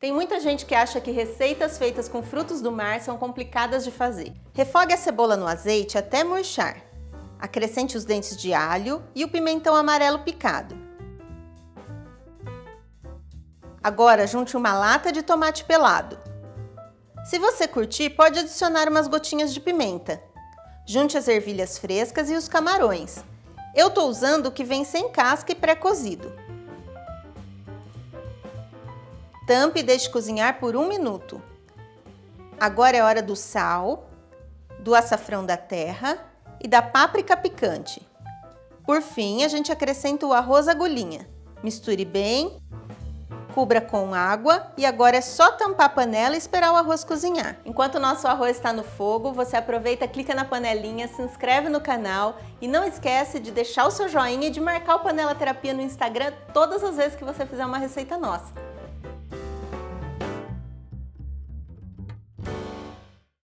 Tem muita gente que acha que receitas feitas com frutos do mar são complicadas de fazer. Refogue a cebola no azeite até murchar. Acrescente os dentes de alho e o pimentão amarelo picado. Agora junte uma lata de tomate pelado. Se você curtir, pode adicionar umas gotinhas de pimenta. Junte as ervilhas frescas e os camarões. Eu estou usando o que vem sem casca e pré-cozido. Tampe e deixe cozinhar por 1 minuto. Agora é hora do sal, do açafrão da terra e da páprica picante. Por fim, a gente acrescenta o arroz agulhinha. Misture bem, cubra com água e agora é só tampar a panela e esperar o arroz cozinhar. Enquanto o nosso arroz está no fogo, você aproveita, clica na panelinha, se inscreve no canal e não esquece de deixar o seu joinha e de marcar o Panela Terapia no Instagram todas as vezes que você fizer uma receita nossa.